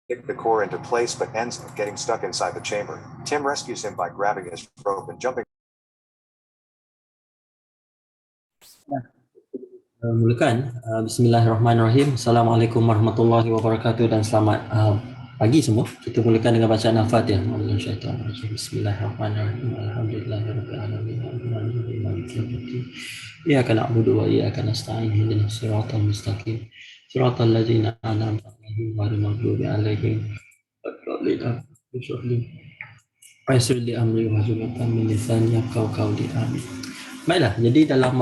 Get the core into place but ends up getting stuck inside the chamber. Tim rescues him by grabbing his rope and jumping. Mulakan. Bismillahirrahmanirrahim. Assalamualaikum warahmatullahi wabarakatuh dan selamat pagi semua. Kita mulakan dengan bacaan Al-Fatihah. Bismillahirrahmanirrahim. Alhamdulillahirabbil alamin. Arrahmanirrahim. Maliki yaumiddin. Iyyaka na'budu wa iyyaka nasta'in. Ihdinas siratal mustaqim. Siratal ladzina an'amta 'alaihim ghairil maghdubi 'alaihim waladdallin. Yassir li amri wahlul 'uqdatam min lisani yafqahu qawli. Amin. Baiklah, jadi dalam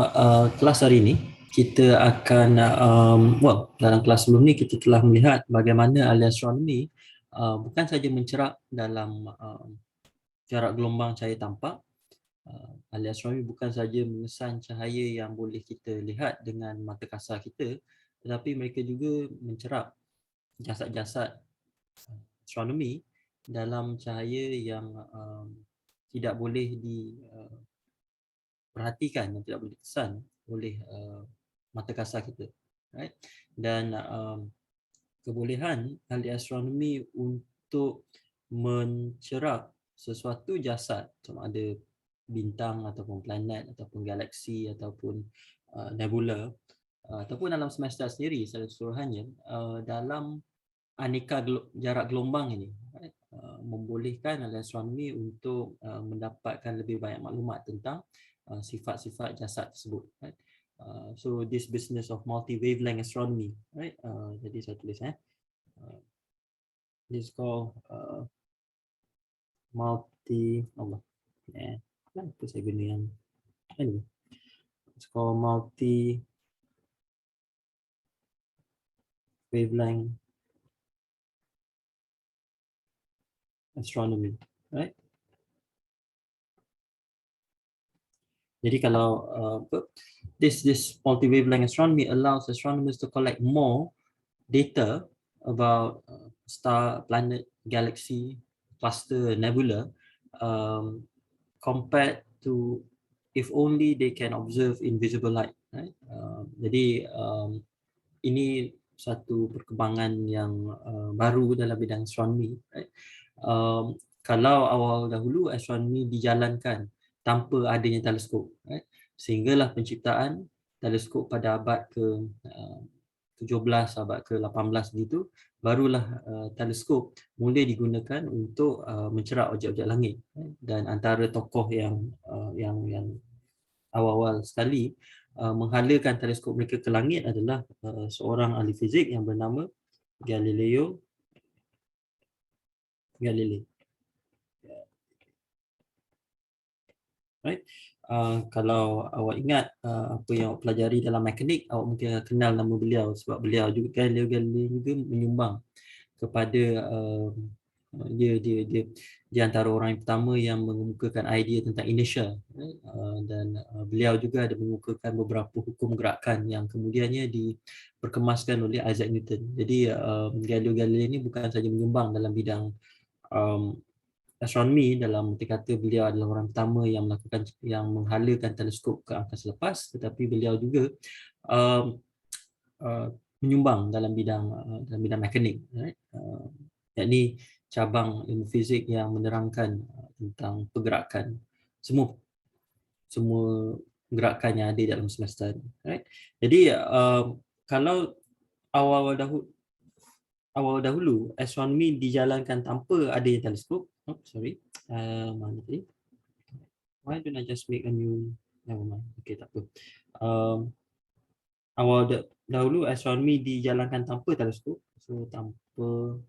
kelas hari ini kita akan dalam kelas sebelum ni kita telah melihat bagaimana ahli astronomi bukan saja mencerak dalam jarak gelombang cahaya tampak. Ahli astronomi bukan saja mengesan cahaya yang boleh kita lihat dengan mata kasar kita, tetapi mereka juga mencerak jasad-jasad astronomi dalam cahaya yang tidak boleh perhatikan dan tidak boleh dikesan oleh mata kasar kita, right? Dan kebolehan ahli astronomi untuk mencerak sesuatu jasad, sama ada bintang ataupun planet ataupun galaksi ataupun nebula ataupun alam semesta sendiri secara keseluruhannya dalam aneka jarak gelombang ini, right? Membolehkan ahli astronomi untuk mendapatkan lebih banyak maklumat tentang sifat-sifat jasad tersebut, right? So this business of multi-wavelength astronomy, right? Jadi saya tulis this is called kenapa saya guna yang anyway, it's called multi-wavelength astronomy, right? Jadi kalau this multi-wavelength astronomy allows astronomers to collect more data about star, planet, galaxy, cluster, nebula, compared to if only they can observe invisible light, right? Jadi ini satu perkembangan yang baru dalam bidang astronomi, right? Kalau awal dahulu astronomi dijalankan tanpa adanya teleskop, right? Sehinggalah penciptaan teleskop pada abad ke-17, abad ke-18 begitu, barulah teleskop mula digunakan untuk mencerak objek-objek langit, right? Dan antara tokoh yang awal-awal sekali menghalakan teleskop mereka ke langit adalah seorang ahli fizik yang bernama Galileo Galilei. Right? Kalau awak ingat apa yang awak pelajari dalam mekanik, awak mungkin kenal nama beliau sebab beliau juga Galileo Galilei juga menyumbang kepada dia antara orang yang pertama yang mengemukakan idea tentang inertia, right? Dan beliau juga ada mengemukakan beberapa hukum gerakan yang kemudiannya diperkemaskan oleh Isaac Newton. Jadi Galileo Galilei ini bukan saja menyumbang dalam bidang astronomi, dalam arti kata beliau adalah orang pertama yang menghalakan teleskop ke angkasa lepas, tetapi beliau juga menyumbang dalam bidang mekanik, right? Yakni cabang ilmu fizik yang menerangkan tentang pergerakan semua gerakan yang ada dalam semesta, right? Jadi kalau awal dahulu astronomi dijalankan tanpa adanya teleskop. Mana tadi? Why don't I just make a new? Never mind. Okay, tak apa. Awal dahulu astronomi dijalankan tanpa teleskop. So tanpa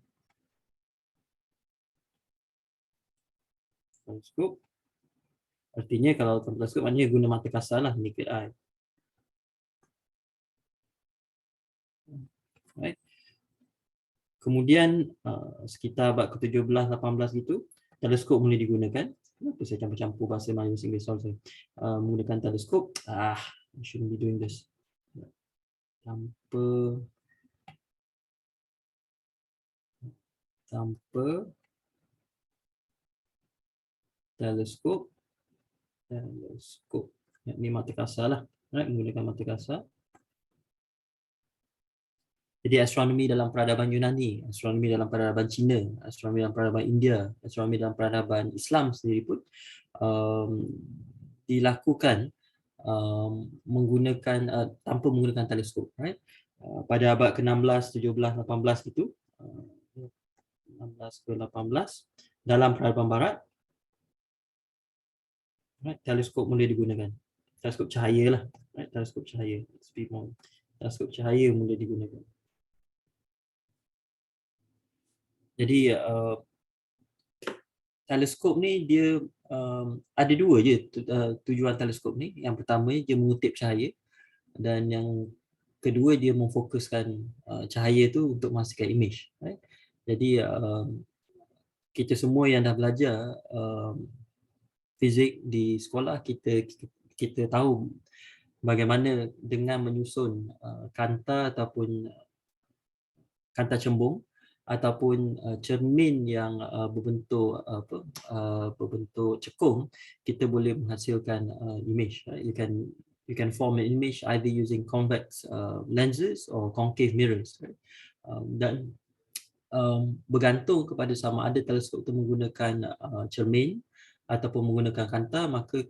teleskop. Artinya kalau tanpa teleskop maknanya guna mata kasar lah, naked eye. Right. Kemudian sekitar abad ke-17-18 gitu, teleskop mulai digunakan. Kenapa saya campur-campur bahasa Melayu dan Inggeris? Saya menggunakan teleskop. I shouldn't be doing this. Tanpa teleskop. Ini mata kasar lah. Right? Menggunakan mata kasar. Jadi astronomi dalam peradaban Yunani, astronomi dalam peradaban Cina, astronomi dalam peradaban India, astronomi dalam peradaban Islam sendiri pun dilakukan menggunakan tanpa menggunakan teleskop, right? Pada abad ke-16, 17, 18 gitu, 16 ke 18 dalam peradaban barat, right, teleskop mula digunakan. Teleskop cahaya lah, right? Teleskop cahaya. Teleskop cahaya mula digunakan. Jadi teleskop ni dia ada dua je tujuan teleskop ni. Yang pertama dia mengutip cahaya, dan yang kedua dia memfokuskan cahaya tu untuk menghasilkan image, right? Jadi kita semua yang dah belajar fizik di sekolah, kita tahu bagaimana dengan menyusun kanta ataupun kanta cembung ataupun cermin yang berbentuk cekung, kita boleh menghasilkan image, right? You can form an image either using convex lenses or concave mirrors, right? Dan bergantung kepada sama ada teleskop itu menggunakan cermin ataupun menggunakan kanta, maka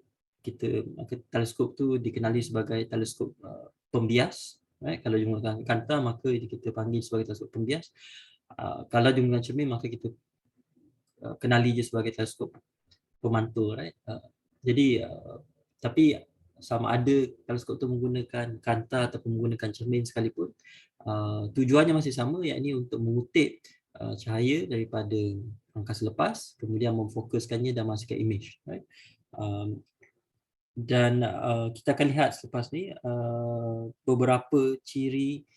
teleskop tu dikenali sebagai teleskop pembias, right? Kalau dia menggunakan kanta, maka kita panggil sebagai teleskop pembias. Kalau dia menggunakan cermin, maka kita kenali dia sebagai teleskop pemantul, right? Jadi tapi sama ada teleskop itu menggunakan kanta ataupun menggunakan cermin sekalipun, tujuannya masih sama, iaitu untuk mengutip cahaya daripada angkasa lepas, kemudian memfokuskannya dan menghasilkan image, right? Dan kita akan lihat selepas ni beberapa ciri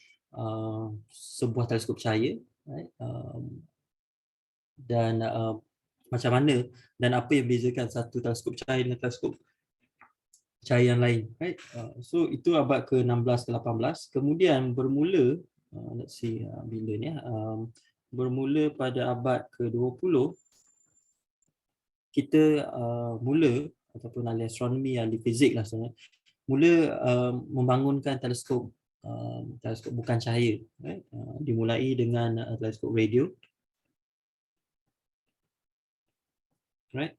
sebuah teleskop cahaya, right? Dan macam mana dan apa yang bezakan satu teleskop cahaya dengan teleskop cahaya yang lain, right? So itu abad ke-16 ke 18. Kemudian bermula let's see bila ni bermula pada abad ke-20, kita mula ataupun ahli astronomi, ahli fizik lah sebenarnya, mula membangunkan teleskop bukan cahaya, right? Dimulai dengan teleskop radio, right?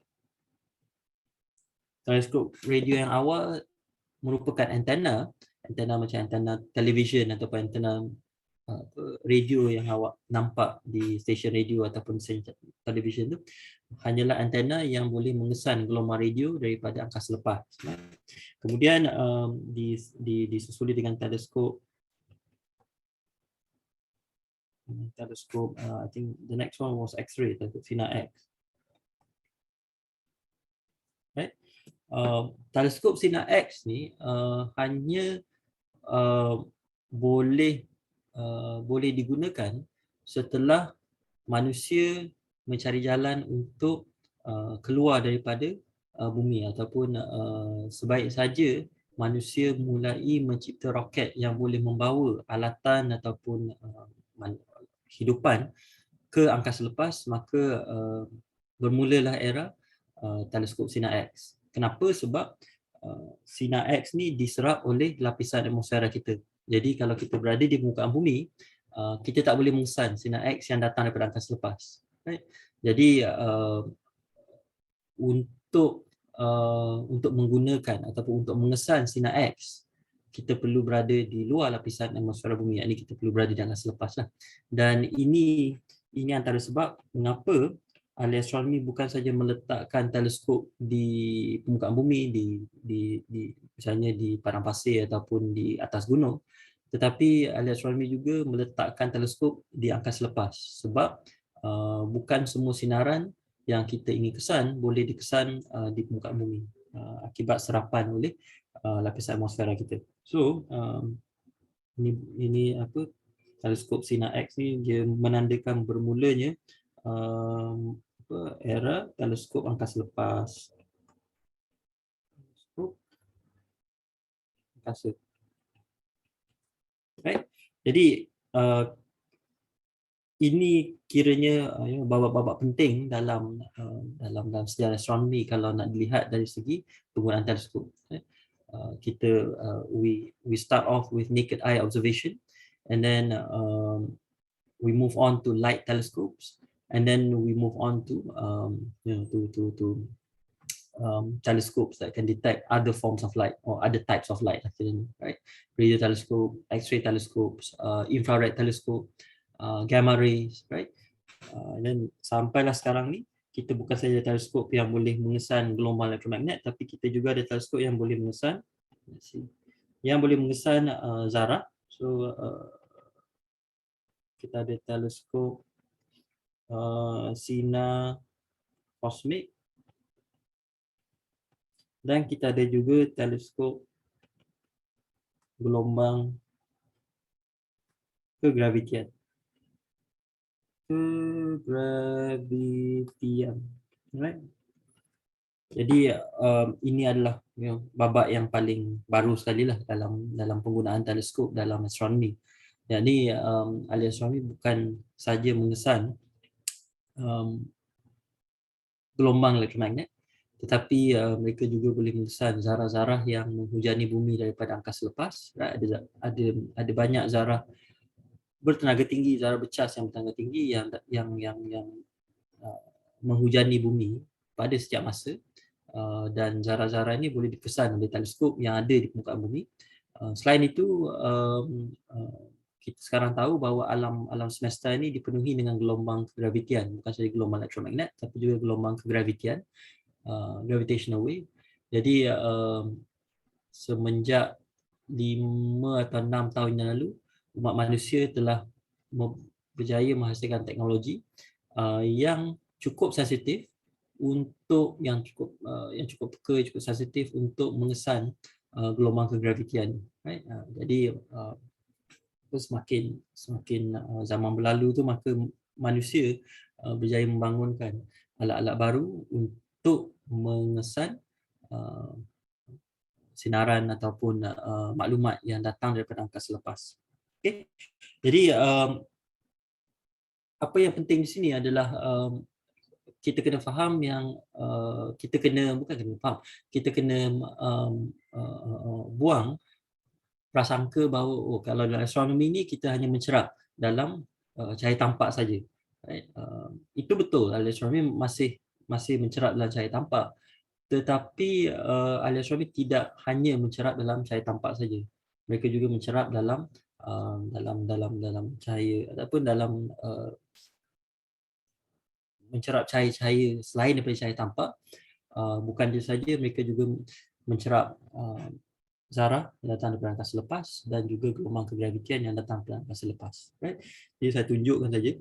Teleskop radio yang awal merupakan antena macam antena televisyen ataupun antena radio yang awak nampak di stesen radio ataupun stesen televisyen tu, hanyalah antena yang boleh mengesan gelombang radio daripada angkasa lepas. Kemudian disusuli dengan teleskop I think the next one was X-ray, teleskop sinar X. Right? Teleskop sinar X ni hanya boleh digunakan setelah manusia mencari jalan untuk keluar daripada bumi, ataupun sebaik saja manusia mulai mencipta roket yang boleh membawa alatan ataupun hidupan ke angkasa lepas, maka bermulalah era teleskop sinar X. Kenapa? Sebab sinar X ni diserap oleh lapisan atmosfera kita. Jadi kalau kita berada di permukaan bumi, kita tak boleh mengesan sinar X yang datang daripada angkasa lepas, right? Jadi untuk menggunakan ataupun untuk mengesan sinar X, kita perlu berada di luar lapisan atmosfera bumi, iaitu kita perlu berada di angkasa lepas lah. Dan ini antara sebab mengapa ahli astronomi bukan saja meletakkan teleskop di permukaan bumi, di misalnya di padang pasir ataupun di atas gunung, tetapi ahli astronomi juga meletakkan teleskop di angkasa lepas, sebab bukan semua sinaran yang kita ingin kesan boleh dikesan di permukaan bumi akibat serapan oleh lapisan atmosfera kita. So ini teleskop sinar X ni dia menandakan bermulanya era teleskop angkasa lepas. Teleskop angkasa. Right? Jadi ini kiranya babak-babak penting dalam sejarah astronomi kalau nak dilihat dari segi penggunaan teleskop. We start off with naked eye observation, and then we move on to light telescopes, and then we move on to telescopes that can detect other forms of light or other types of light, actually, right? Radio telescope, X-ray telescopes, infrared telescope, gamma rays, right? Dan sampailah sekarang ni, kita bukan saja teleskop yang boleh mengesan gelombang elektromagnet, tapi kita juga ada teleskop yang boleh mengesan zarah. So kita ada teleskop sinar kosmik, dan kita ada juga teleskop gelombang kegravitian. Right? Jadi ini adalah babak yang paling baru sekali lah dalam penggunaan teleskop dalam astronomi. Jadi ahli astronomi bukan saja mengesan gelombang elektromagnet, tetapi mereka juga boleh mengesan zarah-zarah yang menghujani bumi daripada angkasa lepas. Right? Ada banyak zarah bertenaga tinggi, zarah bercas yang bertenaga tinggi yang menghujani bumi pada setiap masa, dan zarah-zarah ini boleh dikesan oleh teleskop yang ada di permukaan bumi. Selain itu, kita sekarang tahu bahawa alam semesta ini dipenuhi dengan gelombang kegravitian, bukan saja gelombang elektromagnet tapi juga gelombang kegravitian, gravitational wave. Jadi semenjak 5 atau 6 tahun yang lalu, umat manusia telah berjaya menghasilkan teknologi yang cukup sensitif untuk yang cukup peka, cukup sensitif untuk mengesan gelombang kegravitian. Right? Jadi semakin zaman berlalu tu, maka manusia berjaya membangunkan alat-alat baru untuk mengesan sinaran ataupun maklumat yang datang daripada angkasa lepas. Okay? Jadi apa yang penting di sini adalah kita kena faham yang kita kena buang prasangka bahawa kalau dalam astronomi ni kita hanya mencerap dalam cahaya tampak saja. Right? Itu betul, ahli astronomi masih mencerap dalam cahaya tampak. Tetapi ahli astronomi tidak hanya mencerap dalam cahaya tampak saja. Mereka juga mencerap dalam cahaya ataupun dalam mencerap cahaya-cahaya selain daripada cahaya tampak. Bukan dia saja, mereka juga mencerap zarah yang datang daripada angkasa lepas dan juga gelombang kegravitian yang datang daripada angkasa lepas. Right? Jadi saya tunjukkan saja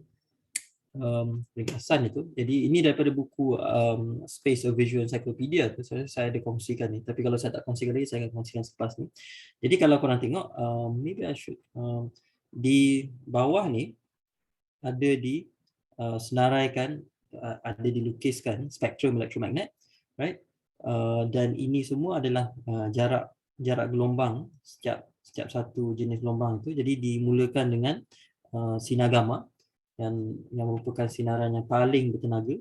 ringkasan itu. Jadi ini daripada buku Space of Visual Encyclopedia tu, saya ada kongsikan ni. Tapi kalau saya tak kongsikan lagi, saya akan kongsikan selepas ni. Jadi kalau korang tengok, maybe I should di bawah ni ada senaraikan, ada dilukiskan spektrum elektromagnet, right? Dan ini semua adalah jarak gelombang setiap satu jenis gelombang itu. Jadi dimulakan dengan sinar gamma yang merupakan sinaran yang paling bertenaga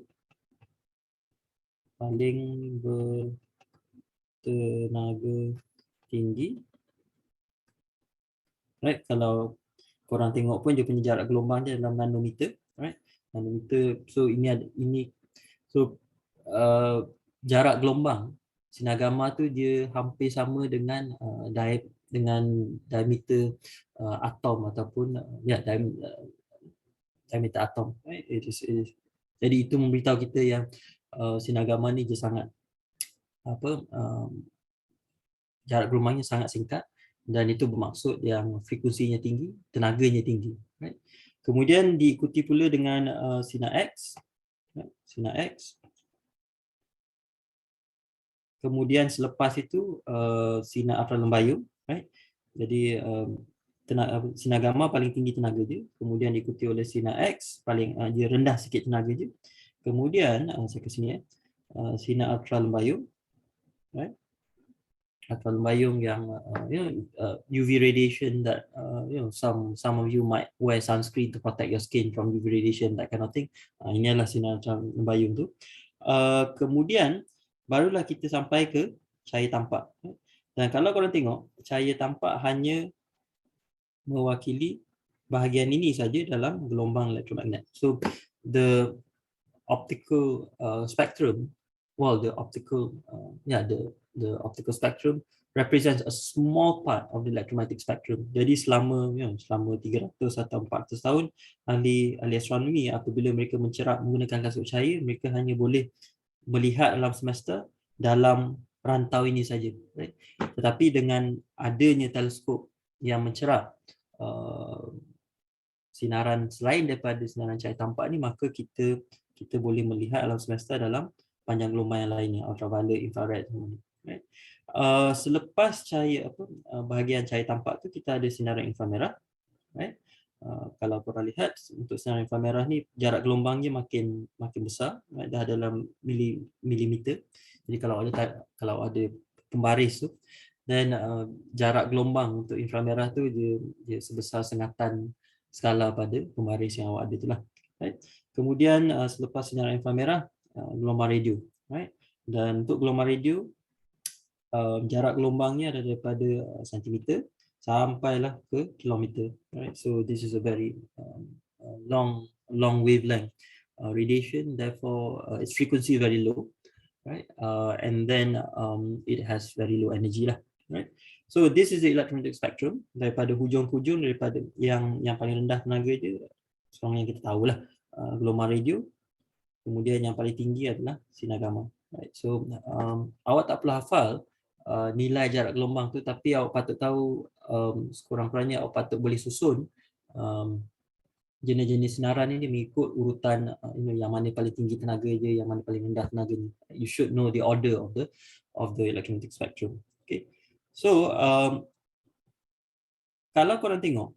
tinggi. Right? Kalau korang tengok pun dia punya jarak gelombang dia dalam nanometer, right? Nanometer. So jarak gelombang sinar gamma tu dia hampir sama dengan diameter atom ataupun diameter atom. Right? Jadi itu memberitahu kita yang sinar gamma ni dia sangat jarak gelombangnya sangat singkat, dan itu bermaksud yang frekuensinya tinggi, tenaganya tinggi. Right? Kemudian diikuti pula dengan sinar X. Right? Sinar X. Kemudian selepas itu sinar ultralembayung. Right? Jadi sinar gamma paling tinggi tenaga dia, kemudian diikuti oleh sinar X, paling dia rendah sikit tenaga dia. Kemudian saya ke sini sinar ultralembayung. Right? Ultralembayung yang UV radiation that some of you might wear sunscreen to protect your skin from UV radiation, that kind of thing. Ini adalah sinar ultralembayung tu. Kemudian barulah kita sampai ke cahaya tampak. Dan kalau korang tengok, cahaya tampak hanya mewakili bahagian ini saja dalam gelombang elektromagnet. So the optical spectrum, well, the optical the optical spectrum represents a small part of the electromagnetic spectrum. Jadi selama 300 atau 400 tahun ahli astronomi, apabila mereka mencerap menggunakan kasut cahaya, mereka hanya boleh melihat alam semesta dalam rantau ini saja, right? Tetapi dengan adanya teleskop yang mencerap sinaran selain daripada sinaran cahaya tampak ni, maka kita boleh melihat alam semesta dalam panjang gelombang yang lainnya, ultraviolet, infrared semua ni, right? Selepas cahaya bahagian cahaya tampak tu, kita ada sinaran inframerah, right? Kalau korang lihat untuk sinaran inframerah ni jarak gelombangnya makin besar, right? Dah dalam milimeter. Jadi kalau ada pembaris tu, dan jarak gelombang untuk inframerah tu dia sebesar sengatan skala pada pembaris yang awak ada tu lah, right? Kemudian selepas sinaran inframerah, gelombang radio, right? Dan untuk gelombang radio, jarak gelombangnya ada daripada sentimeter sampailah ke kilometer, right? So this is a very long wavelength radiation, therefore its frequency very low, right? And then it has very low energy lah, right? So this is the electromagnetic spectrum, daripada hujung ke hujung, daripada yang paling rendah tenaga je, seorang yang kita tahulah, gelombang radio. Kemudian yang paling tinggi adalah sinar gamma, right? So awak tak perlu hafal nilai jarak gelombang tu, tapi awak patut tahu sekurang-kurangnya awak patut boleh susun jenis-jenis sinaran ini mengikut urutan yang mana paling tinggi tenaga je, yang mana paling rendah tenaga ni. You should know the order of the electromagnetic spectrum. Okay. So kalau korang tengok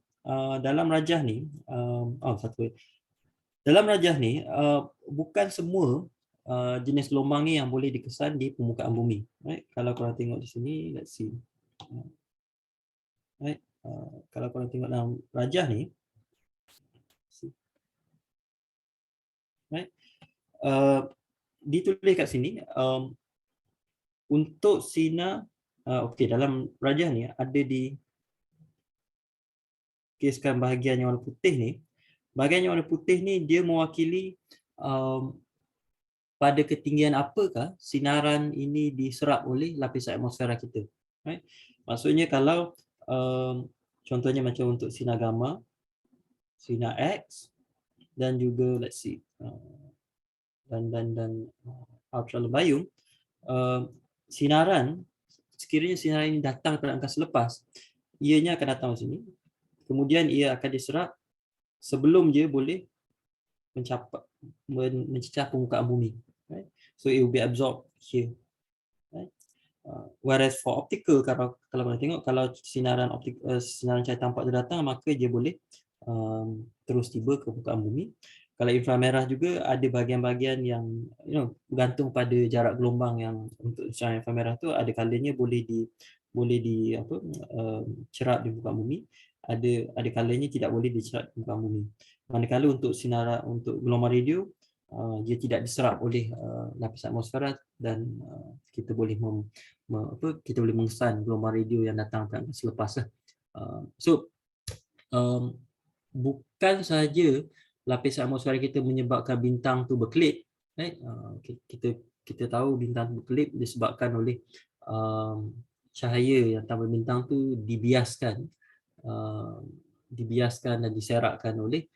dalam rajah ni, dalam rajah ni bukan semua jenis gelombang ni yang boleh dikesan di permukaan bumi, right? Kalau korang tengok di sini, let's see, right? Kalau korang tengok dalam rajah ni, right? Ditulis kat sini untuk sinar, okey, dalam rajah ni ada di kiskan bahagian yang warna putih ni. Bahagian yang warna putih ni dia mewakili pada ketinggian apakah sinaran ini diserap oleh lapisan atmosfera kita, right? Maksudnya kalau contohnya macam untuk sinar gamma, sinar X, dan juga let's see dan ultraviolet bayung, sinaran, sekiranya sinaran ini datang pada angkasa lepas, ianya akan datang ke sini, kemudian ia akan diserap sebelum dia boleh mencecah permukaan bumi, right? So it will be absorbed here, right? Whereas for optical, kalau kita tengok, kalau sinaran sinaran cahaya tampak itu datang, maka dia boleh terus tiba ke permukaan bumi. Kalau inframerah juga ada bahagian-bahagian yang bergantung pada jarak gelombang yang untuk sinaran inframerah tu, ada kalanya boleh cerap di permukaan bumi, ada kalanya tidak boleh dicerap di permukaan bumi. Manakala untuk untuk gelombang radio, dia tidak diserap oleh lapisan atmosfera, dan kita boleh kita boleh mengesan gelombang radio yang datang selepas lah. So bukan sahaja lapisan atmosfera kita menyebabkan bintang tu berkelip, right? Kita tahu bintang tu berkelip disebabkan oleh cahaya yang tambah bintang tu dibiaskan dan diserakkan oleh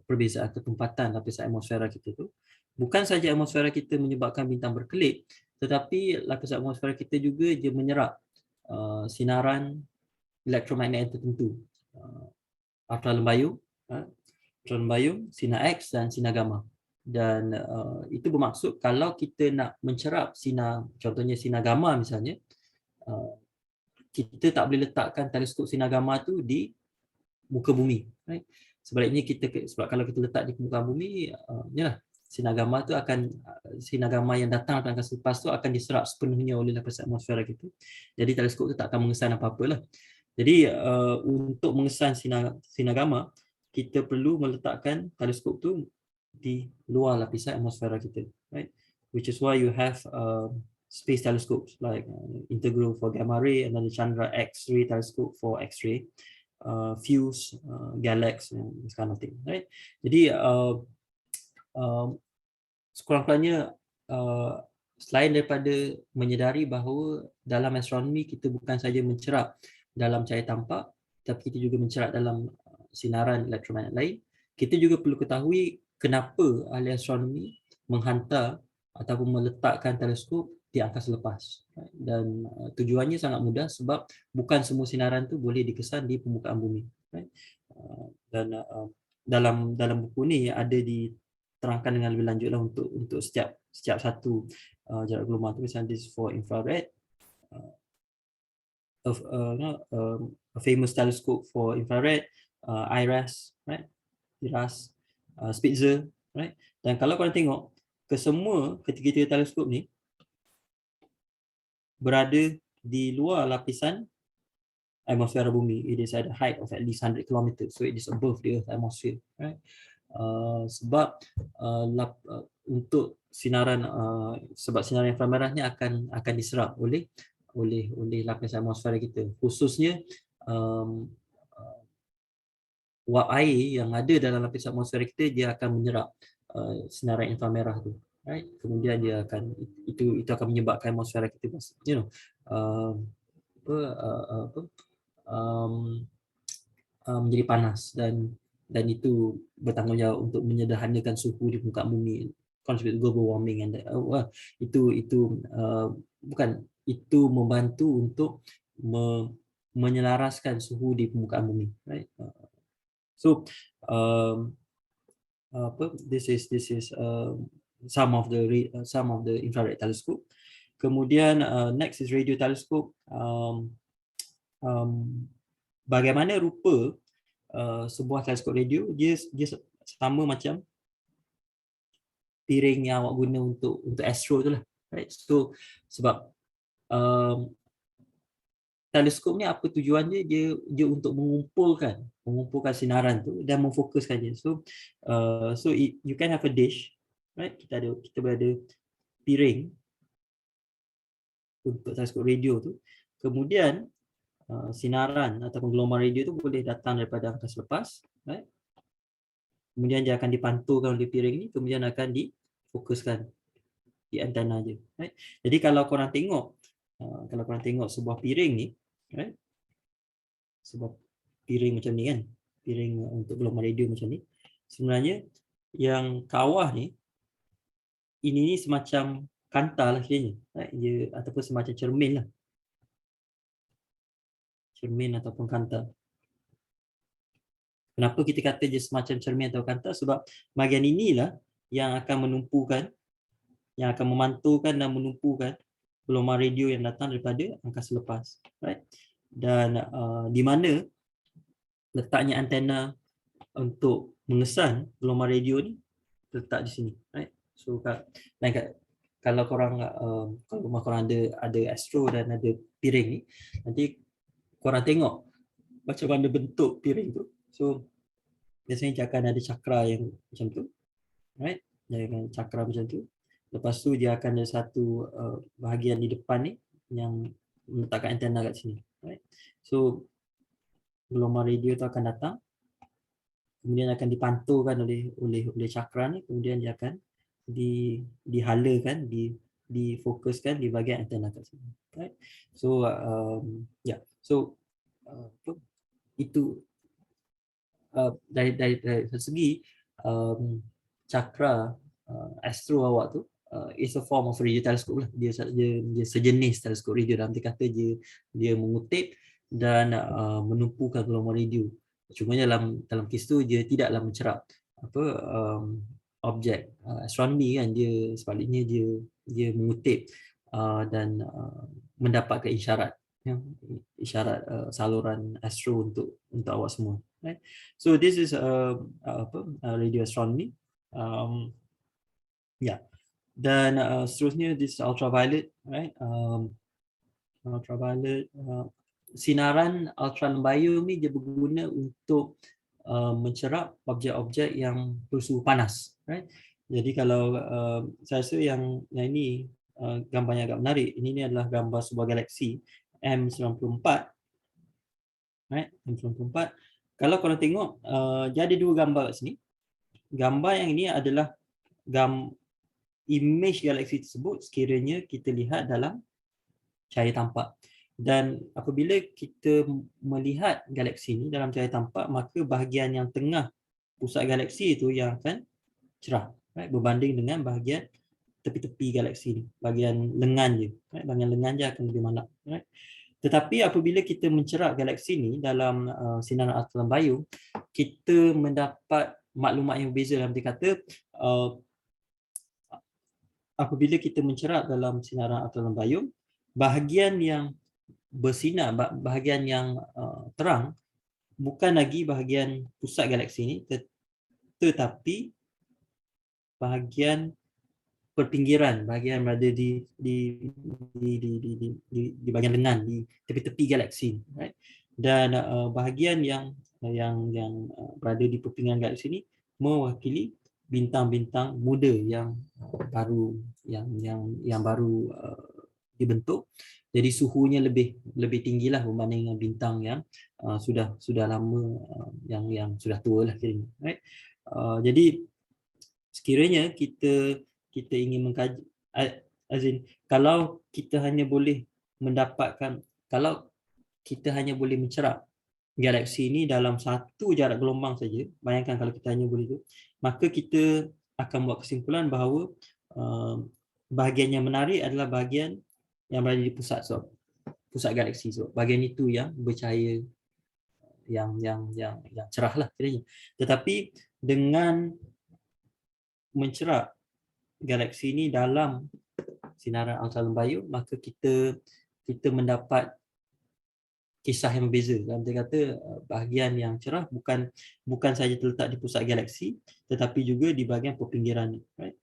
perbezaan ketempatan lapisan atmosfera kita tu. Bukan saja atmosfera kita menyebabkan bintang berkelip, tetapi lapisan atmosfera kita juga dia menyerap sinaran elektromagnet tertentu, ultraviolet bayung, sinar X dan sinar gamma. Dan itu bermaksud kalau kita nak mencerap sinar, contohnya sinar gamma misalnya, kita tak boleh letakkan teleskop sinar gamma tu di muka bumi, right? Sebaliknya sebab kalau kita letak di permukaan bumi, sinar gamma yang datang dari angkasa lepas tu akan diserap sepenuhnya oleh lapisan atmosfera kita. Jadi teleskop tu tak akan mengesan apa-apa lah. Jadi untuk mengesan sinar gamma, kita perlu meletakkan teleskop tu di luar lapisan atmosfera kita, right? Which is why you have space telescopes like Integral for gamma ray, and then the Chandra X-ray telescope for X-ray. fuse galaxy and this kind of thing, right? Jadi sekurang-kurangnya selain daripada menyedari bahawa dalam astronomi kita bukan saja mencerap dalam cahaya tampak, tapi kita juga mencerap dalam sinaran elektromagnet lain, kita juga perlu ketahui kenapa ahli astronomi menghantar ataupun meletakkan teleskop di angkasa lepas. Dan tujuannya sangat mudah sebab bukan semua sinaran tu boleh dikesan di permukaan bumi. Dan dalam buku ni ada diterangkan dengan lebih lanjut lah untuk setiap satu jarak gelombang tu. Misalnya this for infrared, a famous telescope for infrared, IRAS, right? IRAS, Spitzer, right? Dan kalau korang tengok, kesemua ketiga-tiga teleskop ni berada di luar lapisan atmosfera bumi. It is at a height of at least 100 km, so it is above the Earth atmosphere, right? Sebab untuk sinaran inframerah ni akan diserap oleh lapisan atmosfera kita, khususnya wap air yang ada dalam lapisan atmosfera kita, dia akan menyerap sinaran inframerah tu, right? Kemudian dia akan itu akan menyebabkan atmosfera kita menjadi panas dan itu bertanggungjawab untuk menyederhanakan suhu di permukaan bumi, contribute global warming, and itu membantu untuk menyelaraskan suhu di permukaan bumi, right? So this is some of the infrared telescope. Kemudian next is radio telescope. Bagaimana rupa sebuah teleskop radio? Dia sama macam piring yang awak guna untuk astro tu lah, right? So sebab teleskop ni apa tujuan dia untuk mengumpulkan sinaran tu dan memfokuskan dia. So you can have a dish, right? Kita berada piring untuk teleskop radio tu. Kemudian sinaran ataupun gelombang radio tu boleh datang daripada angkasa lepas, right? Kemudian dia akan dipantulkan oleh piring ni, kemudian akan difokuskan di antena je, right? Jadi kalau korang tengok sebuah piring ni, right? Sebuah piring macam ni kan, piring untuk gelombang radio macam ni, sebenarnya yang kawah ni, ini semacam kantar lah kiranya, right? Dia ataupun semacam cermin lah, cermin ataupun kantar. Kenapa kita kata dia semacam cermin atau kantar? Sebab bahagian inilah yang akan menumpukan, yang akan memantulkan dan menumpukan gelombang radio yang datang daripada angkasa lepas, right? Dan di mana letaknya antena untuk mengesan gelombang radio ni letak di sini, right? So kalau korang kalau rumah korang ada astro dan ada piring ni, nanti korang tengok macam mana bentuk piring tu. So biasanya dia akan ada cakra yang macam tu, right? Dia akan cakra macam tu. Lepas tu dia akan ada satu bahagian di depan ni yang meletakkan antena kat sini, right? So gelombang radio tu akan datang, kemudian akan dipantulkan oleh cakra ni, kemudian dia akan dihalakan, difokuskan di bahagian antena kat sini, right? So so itu dari segi cakra astro awak tu is a form of radio telescope lah. Dia sejenis teleskop radio, dalam arti kata dia mengutip dan menumpukan gelombang radio. Cuma dalam kes tu dia tidaklah mencerap objek astronomi kan, dia sebaliknya dia mengutip dan mendapatkan isyarat, isyarat saluran astro untuk awak semua, right? So this is radio astronomy. Dan seterusnya this is ultraviolet, right? Ultraviolet, sinaran ultralembayar ni dia berguna untuk mencerap objek-objek yang bersuhu panas, right? Jadi kalau saya rasa yang ini gambar yang agak menarik. Ini adalah gambar sebuah galaksi M94, right? M94. Kalau korang tengok, dia ada dua gambar kat sini. Gambar yang ini adalah image galaksi tersebut sekiranya kita lihat dalam cahaya tampak. Dan apabila kita melihat galaksi ini dalam cahaya tampak, maka bahagian yang tengah pusat galaksi itu yang akan cerah, right? Berbanding dengan bahagian tepi-tepi galaksi ini, bahagian lengan je, right? Bahagian lengan je akan lebih malam, right? Tetapi apabila kita mencerap galaksi ini dalam sinar ultraviolet, kita mendapat maklumat yang berbeza. Dalam arti kata, apabila kita mencerap dalam sinaran ultraviolet, bahagian yang bersinar, bahagian yang terang bukan lagi bahagian pusat galaksi ini, tetapi bahagian perpinggiran, bahagian berada di bahagian lengan, di tepi-tepi galaksi, right? Dan bahagian yang berada di perpinggiran galaksi ini mewakili bintang-bintang muda yang baru baru dibentuk. Jadi suhunya lebih tinggilah berbanding dengan bintang yang sudah lama, yang sudah tua lah kiranya, right? Jadi sekiranya kita ingin mengkaji, kalau kita hanya boleh mencerap galaksi ini dalam satu jarak gelombang saja, bayangkan kalau kita hanya boleh itu, maka kita akan buat kesimpulan bahawa bahagian yang menarik adalah bahagian yang berada di pusat galaksi. So, bahagian itu yang bercahaya, yang cerah lah kiranya. Tetapi dengan mencerap galaksi ini dalam sinaran ultraviolet, maka kita mendapat kisah yang berbeza. Dalam arti kata, bahagian yang cerah bukan saja terletak di pusat galaksi, tetapi juga di bahagian perpinggiran, right?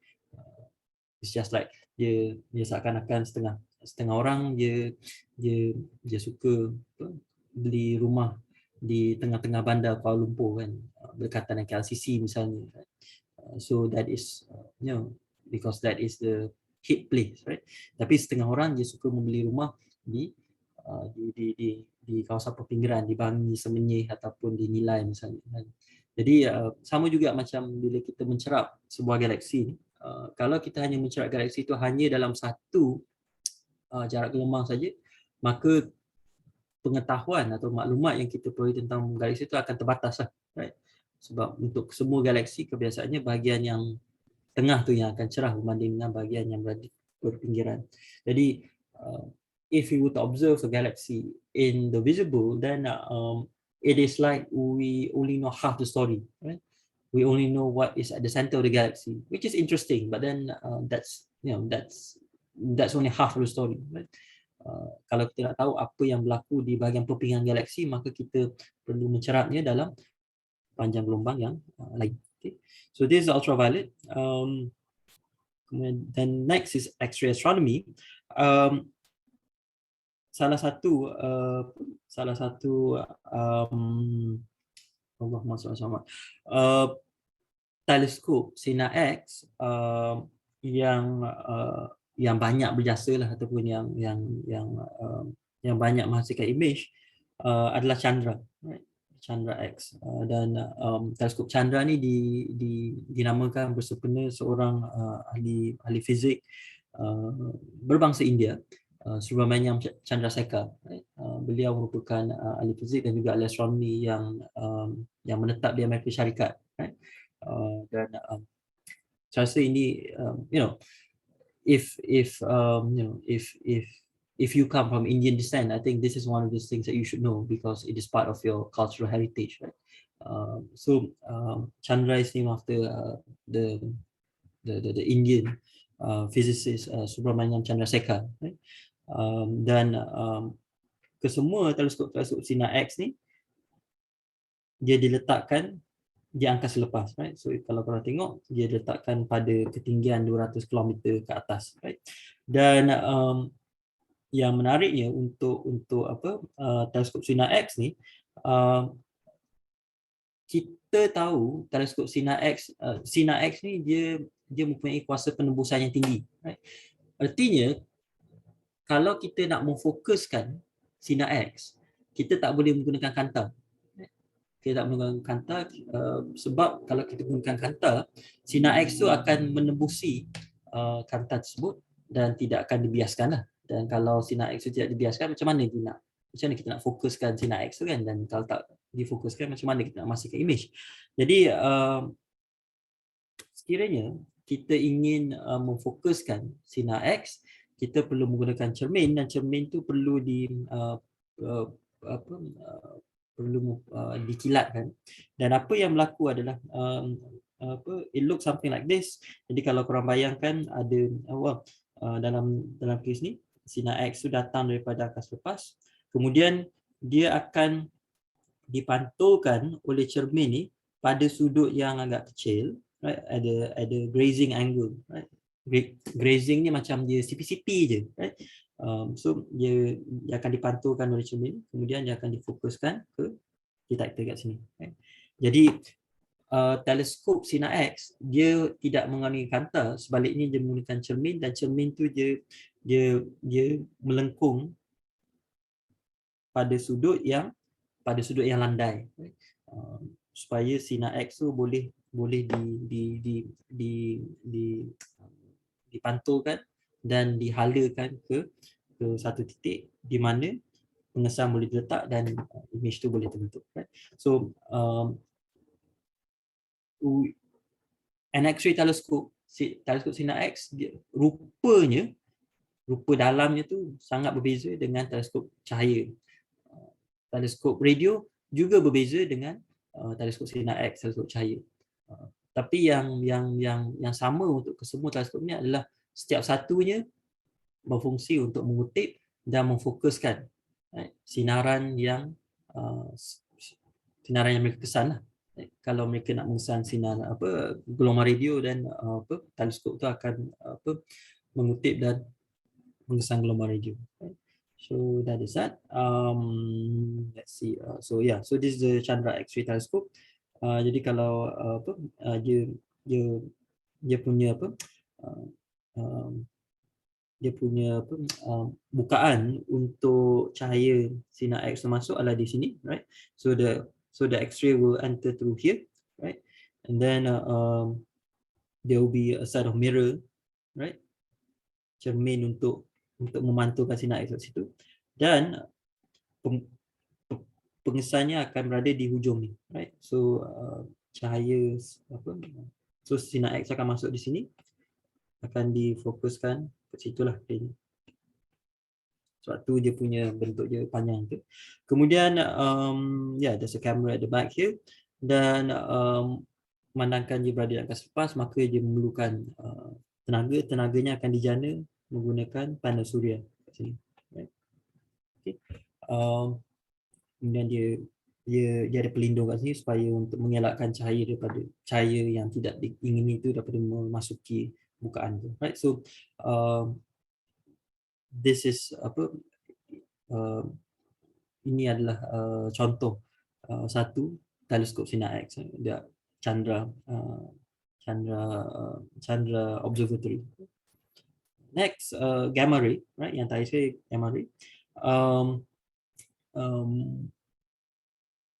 It's just like dia seakan-akan setengah orang dia suka beli rumah di tengah-tengah bandar Kuala Lumpur kan, berdekatan dengan KLCC misalnya, right? So that is because that is the hit place, right? Tapi setengah orang dia suka membeli rumah di kawasan perpinggiran, di Bangi, Semenyih ataupun di Nilai misalnya. Jadi sama juga macam bila kita mencerap sebuah galaksi, kalau kita hanya mencerap galaksi itu hanya dalam satu jarak gelombang saja, maka pengetahuan atau maklumat yang kita peroleh tentang galaksi itu akan terbatas lah, right? Sebab untuk semua galaksi kebiasaannya bahagian yang tengah tu yang akan cerah berbanding dengan bahagian yang berada di perpinggiran. Jadi if we were to observe a galaxy in the visible, then it is like we only know half the story, right? We only know what is at the center of the galaxy, which is interesting, but then that's only half of the story, right? Kalau kita nak tahu apa yang berlaku di bahagian perpinggiran galaksi, maka kita perlu mencerapnya dalam panjang gelombang yang lain. Okay. So this is ultraviolet. Then next is X-ray astronomy. Salah satu teleskop Sinar X yang banyak berjasa lah, ataupun yang banyak menghasilkan image adalah Chandra, right? Chandra X, dan teleskop Chandra ni dinamakan bersempena seorang ahli fizik berbangsa India, Subramaniam Chandrasekhar, right? Beliau merupakan ahli fizik dan juga ahli astronomi yang menetap di Amerika Syarikat, right? Dan saya rasa ini if you come from Indian descent, I think this is one of those things that you should know because it is part of your cultural heritage, right? Chandra is named after the Indian physicist Subramaniam Chandrasekhar, right? Dan kesemua teleskop Sinar X ni dia diletakkan di angkasa lepas, right? So kalau korang tengok, dia diletakkan pada ketinggian 200 km ke atas, right? Dan yang menariknya untuk teleskop Sinar X ni, kita tahu teleskop Sinar X ni dia mempunyai kuasa penembusan yang tinggi, right? Artinya kalau kita nak memfokuskan Sinar X, kita tak boleh menggunakan kantar. Kita tak menggunakan kantar sebab kalau kita gunakan kantar, sinar X tu akan menembusi kantar tersebut dan tidak akan dibiaskan lah. Dan kalau sinar X tu tidak dibiaskan, macam mana kita nak fokuskan sinar X tu kan, dan kalau tak difokuskan, macam mana kita nak masukkan image. Jadi sekiranya kita ingin memfokuskan sinar X, kita perlu menggunakan cermin, dan cermin tu perlu dikilatkan. Dan apa yang berlaku adalah it looks something like this. Jadi kalau korang bayangkan ada dalam kes ni, sinar X tu datang daripada angkasa lepas, kemudian dia akan dipantulkan oleh cermin ni pada sudut yang agak kecil, right? Ada grazing angle, right? Grazing ni macam dia sipi-sipi je, right? So dia akan dipantulkan oleh cermin, kemudian dia akan difokuskan ke detektor kat sini, right? Jadi teleskop sinar X dia tidak menggunakan kantar, sebaliknya dia menggunakan cermin, dan cermin tu dia melengkung pada sudut yang landai, right? Supaya sinar X tu boleh dipantulkan dan dihalakan ke satu titik di mana pengesan boleh diletak dan image tu boleh terbentuk, right? So an X-ray teleskop sinar X, rupa dalamnya tu sangat berbeza dengan teleskop cahaya. Teleskop radio juga berbeza dengan teleskop sinar X, teleskop cahaya. Tapi yang sama untuk kesemua teleskop ni adalah setiap satunya berfungsi untuk mengutip dan memfokuskan, right, sinaran yang mereka kesan lah. Kalau mereka nak mengesan sinar gelombang radio, dan teleskop tu akan mengutip dan mengesan gelombang radio, right? So that is that. Let's see. So this is the Chandra X-ray telescope. Jadi kalau dia punya bukaan untuk cahaya sinar X masuk adalah di sini, right? So the X-ray will enter through here, right? And then there will be a set of mirror, right? Cermin untuk memantulkan sinar X kat situ, dan pengesannya akan berada di hujung ni, right? So cahaya so sinar X akan masuk di sini, akan difokuskan ke situlah dia. Sebab tu dia punya bentuk dia panjang tu. Kemudian there's a camera at the back here, dan memandangkan dia berada di angkasa lepas, maka dia memerlukan tenaganya akan dijana menggunakan panel suria kat sini, right? Okay. Kemudian dia ada pelindung kat sini supaya untuk mengelakkan cahaya yang tidak diingini itu daripada memasuki bukaan tu, right? So this is ini adalah contoh satu teleskop sinar X, dia Chandra Observatory. Next, gamma ray, right? Yang tadi saya gamma ray.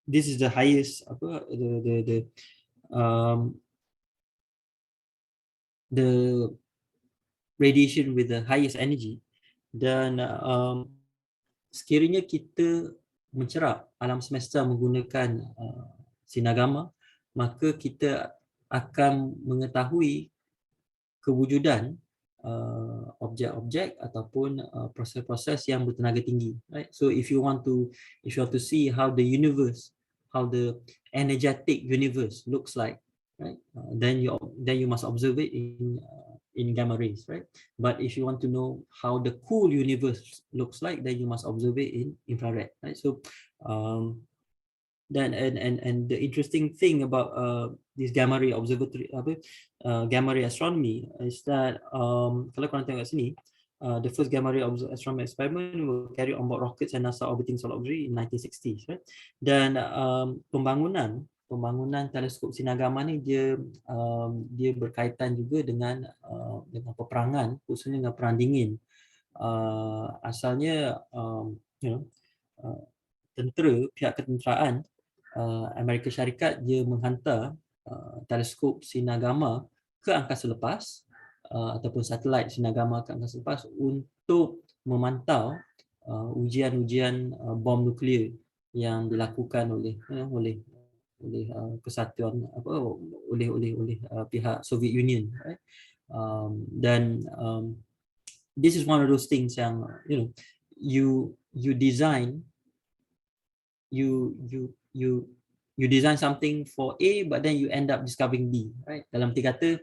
This is the highest the radiation with the highest energy. Dan sekiranya kita mencerap alam semesta menggunakan sinar gamma, maka kita akan mengetahui kewujudan objek-objek ataupun proses-proses yang bertenaga tinggi, right? So if you want to see how the energetic universe looks like, right? Then you must observe it in gamma rays, right? But if you want to know how the cool universe looks like, then you must observe it in infrared, right? So then and the interesting thing about this gamma ray observatory, gamma ray astronomy, is that kalau korang tengok kat sini, the first gamma ray astronomy experiment were carried on board rockets and NASA orbiting solar observatory in 1960s, right? Dan pembangunan teleskop sinar gamma ni dia berkaitan juga dengan peperangan, khususnya dengan perang dingin. Asalnya pihak ketenteraan Amerika Syarikat dia menghantar teleskop sinar gamma ke angkasa lepas ataupun satelit sinar gamma ke angkasa lepas untuk memantau ujian-ujian bom nuklear yang dilakukan oleh kesatuan oleh pihak Soviet Union, right? Dan this is one of those things yang you design you design something for A but then you end up discovering B, right? Dalam arti kata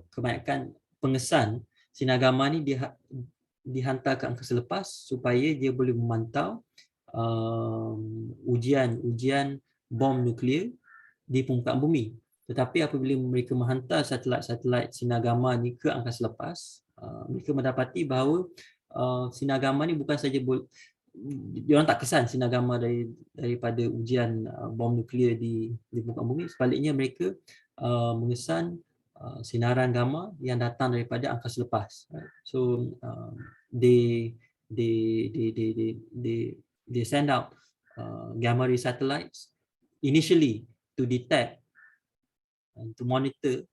kebanyakan pengesan sinar gamma ni dihantar ke angkasa lepas supaya dia boleh memantau ujian bom nuklear di permukaan bumi. Tetapi apabila mereka menghantar satelit sinar gamma ni ke angkasa lepas, mereka mendapati bahawa sinar gamma ni bukan saja diorang tak kesan sinar gamma daripada ujian bom nuklear di permukaan bumi. Sebaliknya mereka mengesan sinaran gamma yang datang daripada angkasa lepas. Right? So they send out gamma ray satellites initially to detect and to monitor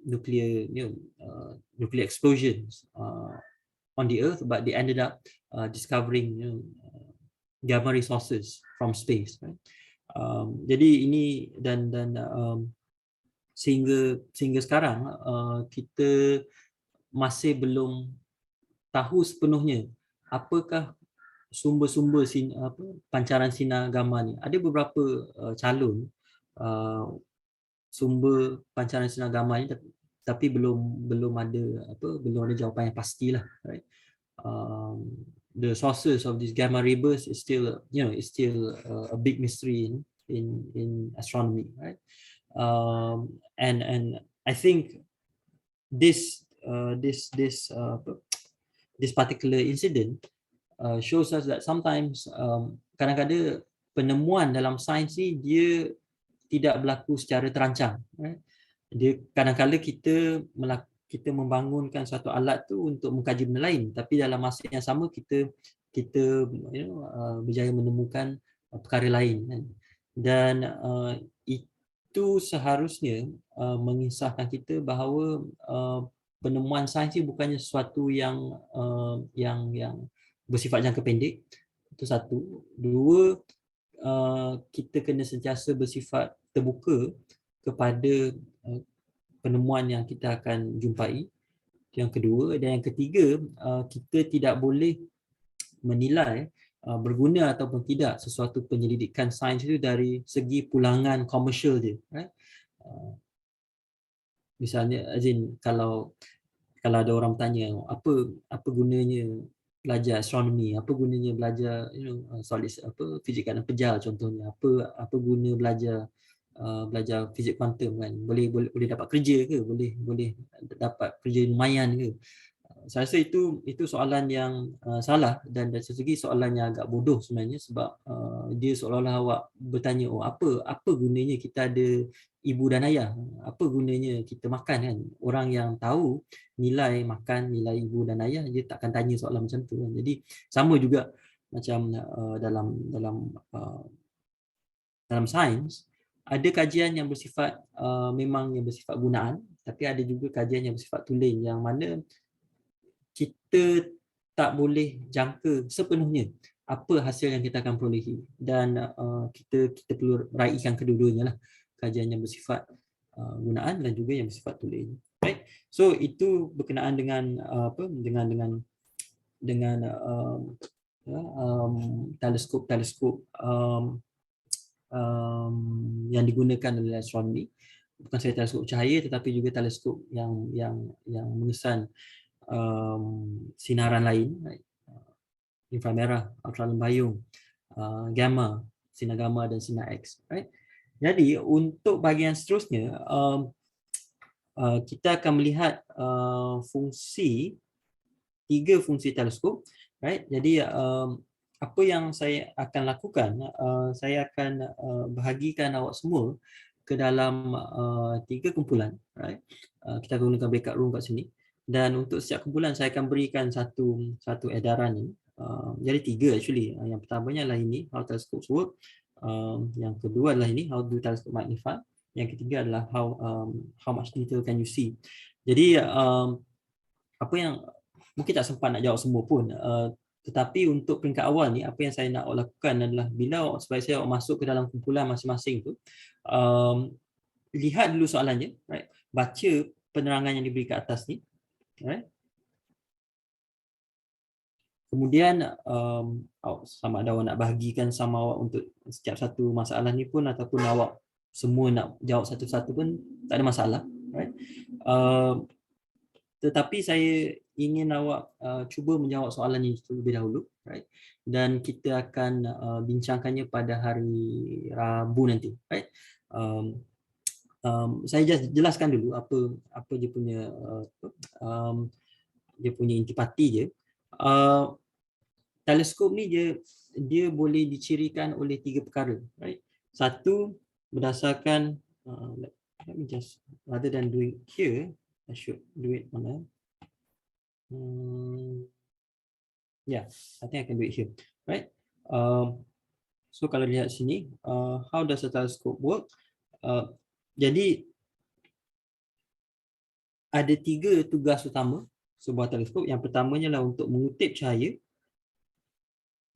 nuclear explosions on the Earth, but they ended up discovering gamma ray sources from space. Right? Jadi ini dan sehingga sekarang kita masih belum tahu sepenuhnya apakah sumber-sumber pancaran sinar gamma ni. Ada beberapa calon sumber pancaran sinar gamma ni, tapi belum ada jawapan yang pastilah, right? The sources of this gamma ray burst is still a big mystery in astronomy, right? And I think this particular incident shows us that sometimes kadang-kadang penemuan dalam sains ni dia tidak berlaku secara terancang, right? Dia kadang-kadang kita membangunkan satu alat tu untuk mengkaji benda lain, tapi dalam masa yang sama kita berjaya menemukan perkara lain, kan? Dan itu seharusnya mengisahkan kita bahawa penemuan sains ini bukannya sesuatu yang bersifat jangka pendek. Itu satu. Dua, kita kena sentiasa bersifat terbuka kepada penemuan yang kita akan jumpai. Yang kedua. Dan yang ketiga, kita tidak boleh menilai berguna ataupun tidak sesuatu penyelidikan sains itu dari segi pulangan komersial dia, right? Misalnya kalau ada orang tanya apa gunanya belajar astronomi, apa gunanya belajar fisika dan pejal contohnya, apa guna belajar fizik kuantum, kan? Boleh dapat kerja ke, boleh dapat kerja lumayan ke? Saya rasa itu soalan yang salah, dan dari segi soalan yang agak bodoh sebenarnya, sebab dia seolah-olah awak bertanya, apa gunanya kita ada ibu dan ayah, apa gunanya kita makan, kan? Orang yang tahu nilai makan, nilai ibu dan ayah, dia takkan tanya soalan macam tu, kan? Jadi sama juga macam dalam sains, ada kajian yang bersifat memang yang bersifat gunaan, tapi ada juga kajian yang bersifat tulen, yang mana kita tak boleh jangka sepenuhnya apa hasil yang kita akan perolehi, dan kita perlu raikan kedua-duanya lah, kajian yang bersifat gunaan dan juga yang bersifat tulen, right? So itu berkenaan dengan teleskop yang digunakan oleh astronomi, bukan sahaja teleskop cahaya tetapi juga teleskop yang mengesan sinaran lain, right? Inframerah, ultralembayung, gamma, sinar gamma dan sinar X, right? Jadi untuk bahagian seterusnya, kita akan melihat tiga fungsi teleskop, right? Jadi apa yang saya akan lakukan, saya akan bahagikan awak semua ke dalam tiga kumpulan, right? Kita gunakan backup room kat sini. Dan untuk setiap kumpulan saya akan berikan satu edaran ni. Jadi tiga actually. Yang pertamanya adalah ini, how telescopes work. Yang kedua adalah ini, how do telescope magnify. Yang ketiga adalah how much detail can you see. Jadi apa yang mungkin tak sempat nak jawab semua pun. Tetapi untuk peringkat awal ni, apa yang saya nak lakukan adalah bila supaya saya masuk ke dalam kumpulan masing-masing tu, lihat dulu soalannya, right? Baca penerangan yang diberi ke atas ni, right? Kemudian sama ada awak nak bahagikan sama awak untuk setiap satu masalah ni pun, ataupun awak semua nak jawab satu-satu pun tak ada masalah, right? Tetapi saya ingin awak cuba menjawab soalan ini terlebih dahulu, right? Dan kita akan bincangkannya pada hari Rabu nanti, right? Saya jelaskan dulu apa dia punya intipati je. Teleskop ni dia boleh dicirikan oleh tiga perkara, right? Satu, berdasarkan let me just, rather than doing here, I should do it on yeah, I think I can do it here, right? So kalau lihat sini, how does a telescope work? Jadi ada tiga tugas utama sebuah teleskop. Yang pertamanya adalah untuk mengutip cahaya,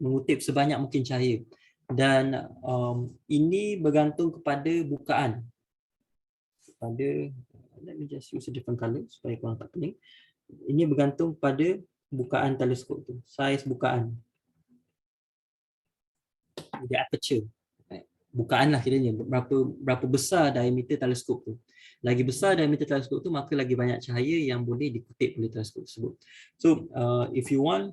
mengutip sebanyak mungkin cahaya, dan ini bergantung kepada bukaan. Let me just use a different color supaya korang tak pening. Ini bergantung pada bukaan teleskop tu, saiz bukaan, the aperture, bukaan lah kiranya, berapa besar diameter teleskop tu. Lagi besar diameter teleskop tu, maka lagi banyak cahaya yang boleh dikutip oleh teleskop tersebut. So if you want,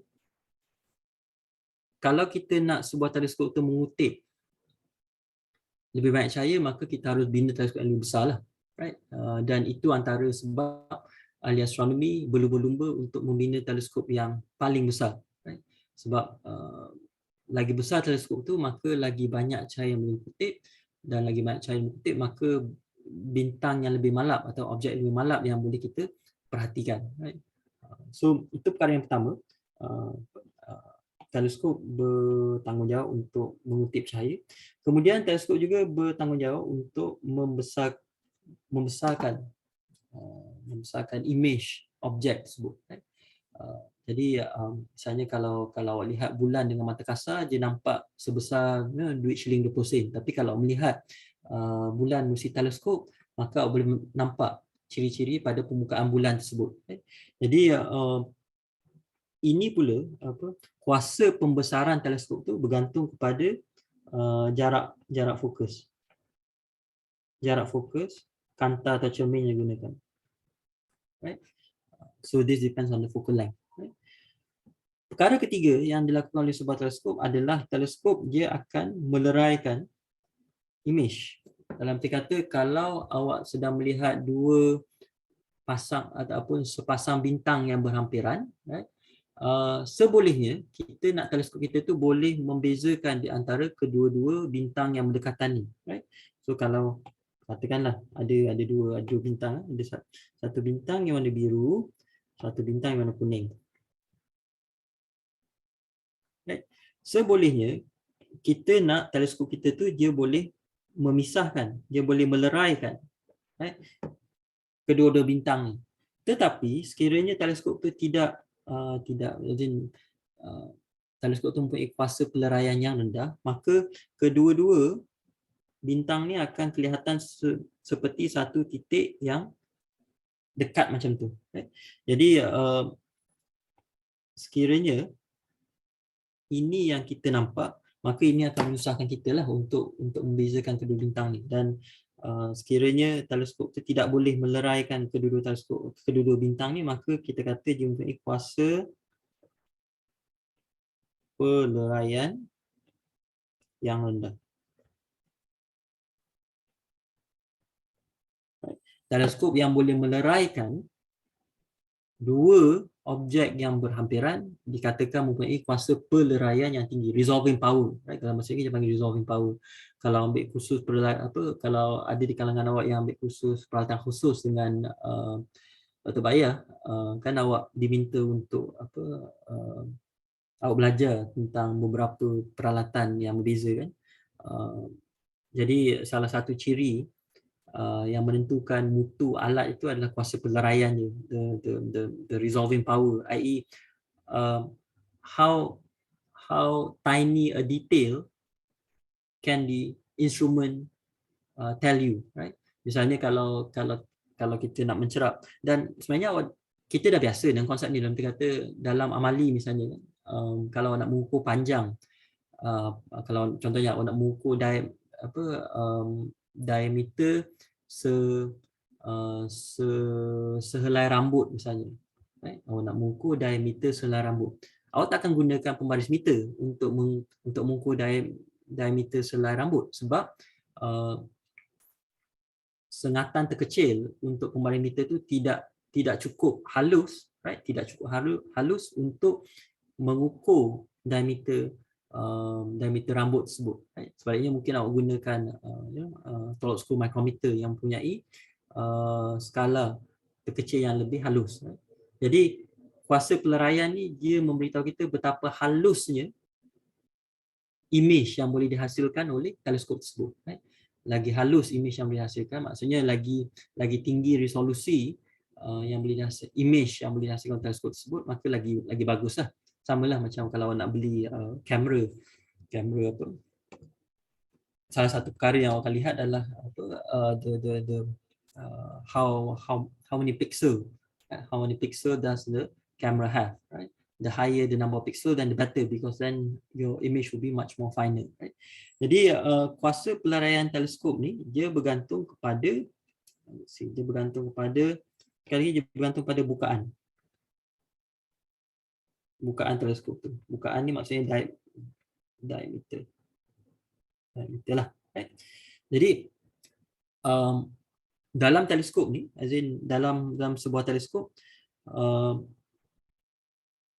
kalau kita nak sebuah teleskop tu mengutip lebih banyak cahaya, maka kita harus bina teleskop yang lebih besar lah, right? Dan itu antara sebab ahli astronomi berlumba-lumba untuk membina teleskop yang paling besar, right? Sebab lagi besar teleskop tu, maka lagi banyak cahaya yang boleh dikutip, dan lagi banyak cahaya yang dikutip, maka bintang yang lebih malap atau objek yang lebih malap yang boleh kita perhatikan, right? So itu perkara yang pertama. Teleskop bertanggungjawab untuk mengutip cahaya. Kemudian teleskop juga bertanggungjawab untuk membesarkan image objek tersebut. Jadi misalnya kalau awak lihat bulan dengan mata kasar, dia nampak sebesar duit shilling 20 sen. Tapi kalau melihat bulan melalui teleskop, maka awak boleh nampak ciri-ciri pada permukaan bulan tersebut. Jadi ini pula kuasa pembesaran teleskop tu bergantung kepada jarak fokus. Jarak fokus, kanta atau cermin yang digunakan. Right? So this depends on the focal length. Right? Perkara ketiga yang dilakukan oleh sebuah teleskop adalah teleskop dia akan meleraikan image. Dalam arti kata, kalau awak sedang melihat dua pasang ataupun sepasang bintang yang berhampiran, right? Sebolehnya kita nak teleskop kita tu boleh membezakan di antara kedua-dua bintang yang berdekatan ni, right? So kalau katakanlah ada dua bintang, ada satu bintang yang warna biru, satu bintang yang warna kuning, right? Sebolehnya kita nak teleskop kita tu dia boleh memisahkan, dia boleh meleraikan, right, kedua-dua bintang ni. Tetapi sekiranya teleskop tu tidak teleskop tu mempunyai kuasa peleraian yang rendah, maka kedua-dua bintang ni akan kelihatan seperti satu titik yang dekat macam tu. Right? Jadi sekiranya ini yang kita nampak, maka ini akan menyusahkan kita lah untuk membezakan kedua bintang ni. Dan sekiranya teleskop tu tidak boleh meleraikan kedua-dua bintang ni, maka kita kata dia mempunyai kuasa peleraian yang rendah. Teleskop yang boleh meleraikan dua objek yang berhampiran dikatakan mempunyai kuasa peleraian yang tinggi, resolving power. Right? Dalam bahasa Inggeris dia panggil resolving power. Kalau ambil khusus kalau ada di kalangan awak yang ambil khusus peralatan khusus dengan Dr. Bayah, kan awak diminta untuk awak belajar tentang beberapa peralatan yang berbeza kan. Jadi salah satu ciri yang menentukan mutu alat itu adalah kuasa peleraian dia, the resolving power, i.e. How tiny a detail can the instrument tell you, right? Misalnya kalau kita nak mencerap, dan sebenarnya kita dah biasa dengan konsep ni, dalam kata dalam amali misalnya, kalau nak mengukur panjang, kalau contohnya awak nak mengukur diameter sehelai rambut misalnya, right? Awak nak mengukur diameter sehelai rambut, awak tak akan gunakan pembaris meter untuk mengukur diameter sehelai rambut, sebab sengatan terkecil untuk pembaris meter tu tidak cukup halus, right? Tidak cukup halus untuk mengukur diameter rambut tersebut, right? Sebaliknya mungkin awak gunakan tolok ukur micrometer yang mempunyai skala terkecil yang lebih halus, right? Jadi kuasa peleraian ni dia memberitahu kita betapa halusnya image yang boleh dihasilkan oleh teleskop tersebut, right? Lagi halus image yang boleh dihasilkan, maksudnya lagi tinggi resolusi yang boleh dihasilkan image yang boleh dihasilkan teleskop tersebut, maka lagi baguslah. Samalah macam kalau nak beli kamera apa, salah satu perkara yang awak akan lihat adalah apa, how many pixel does the camera have, right? The higher the number of pixel, then the better, because then your image will be much more finer, right? Jadi kuasa peleraian teleskop ni dia bergantung kepada pada bukaan teleskop tu. Bukaan ni maksudnya diameter lah, right? Jadi dalam teleskop ni, as in dalam sebuah teleskop,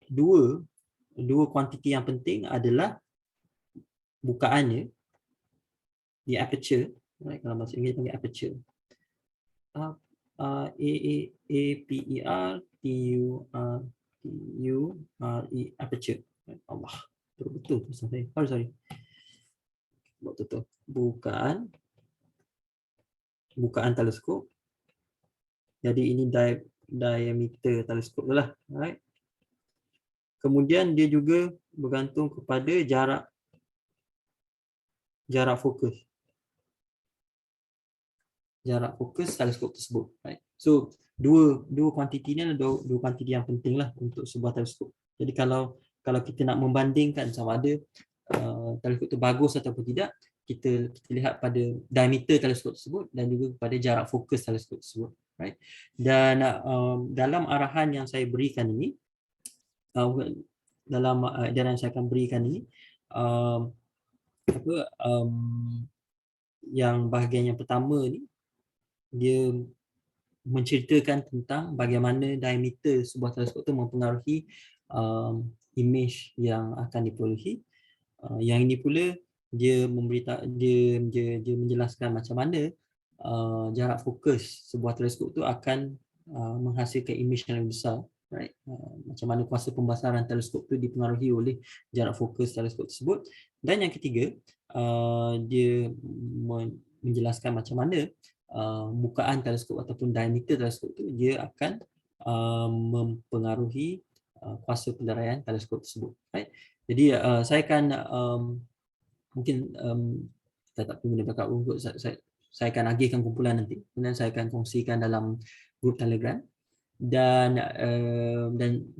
dua kuantiti yang penting adalah bukaannya, di aperture, right? Kalau bahasa Inggeris panggil aperture, A-P-E-R-T-U-R-E, aperture. Allah, betul saya. Sorry. Betul. Bukaan teleskop. Jadi ini diameter teleskop lah, right? Kemudian dia juga bergantung kepada jarak fokus teleskop tersebut, right? So dua kuantiti ni adalah dua kuantiti yang penting lah untuk sebuah teleskop. Jadi kalau kita nak membandingkan sama ada teleskop itu bagus ataupun tidak, kita lihat pada diameter teleskop tersebut dan juga pada jarak fokus teleskop tersebut, right? Dan dalam arahan yang saya berikan ini, dalam edaran yang saya akan berikan ini, yang bahagian yang pertama ni dia menceritakan tentang bagaimana diameter sebuah teleskop itu mempengaruhi image yang akan diperolehi. Yang ini pula dia menjelaskan macam mana jarak fokus sebuah teleskop itu akan menghasilkan image yang lebih besar, right? Macam mana kuasa pembesaran teleskop itu dipengaruhi oleh jarak fokus teleskop tersebut. Dan yang ketiga, dia menjelaskan macam mana bukaan teleskop ataupun diameter teleskop itu dia akan mempengaruhi kuasa peleraian teleskop tersebut, right? Jadi saya akan mungkin saya tak perlu backup untuk saya akan agihkan kumpulan nanti, kemudian saya akan kongsikan dalam grup Telegram, dan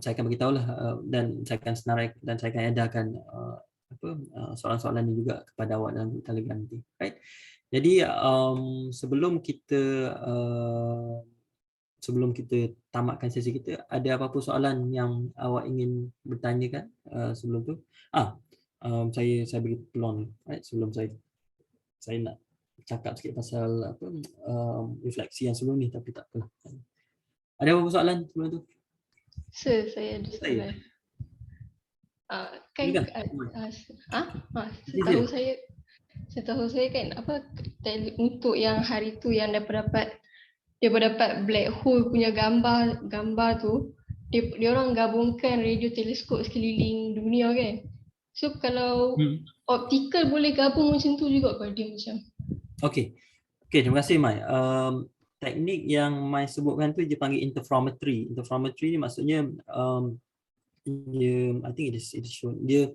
saya akan beritahulah dan saya akan senarai dan saya akan edarkan soalan-soalan ini juga kepada awak dalam grup Telegram nanti, right? Jadi sebelum kita tamatkan sesi kita, ada apa-apa soalan yang awak ingin bertanyakan sebelum tu? Saya beri peluang, right? Sebelum saya nak cakap sikit pasal refleksi yang sebelum ni, tapi tak apalah. Ada apa-apa soalan sebelum tu? Sir, saya ada soalan. Setahu saya kan untuk yang hari tu yang dapat black hole punya gambar tu, dia orang gabungkan radio teleskop sekeliling dunia kan. So kalau optical boleh gabung macam tu juga ke dia macam? Okey. Okey, terima kasih Mai. Teknik yang Mai sebutkan tu dia panggil interferometry. Interferometry ni maksudnya dia, I think it is shown, dia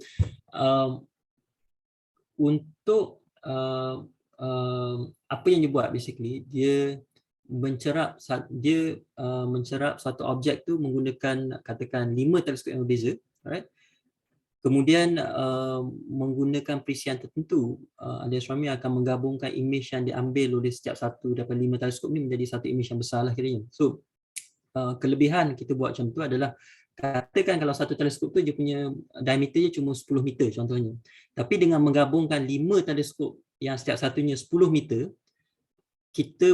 untuk apa yang dia buat basically, dia mencerap satu objek tu menggunakan katakan 5 teleskop yang berbeza, right? Kemudian menggunakan perisian tertentu, ahli astronomi akan menggabungkan imej yang diambil oleh setiap satu daripada 5 teleskop ni menjadi satu imej yang besar lah kiranya. So kelebihan kita buat macam tu adalah, katakan kalau satu teleskop tu dia punya diameter dia cuma 10 meter contohnya. Tapi dengan menggabungkan 5 teleskop yang setiap satunya 10 meter, kita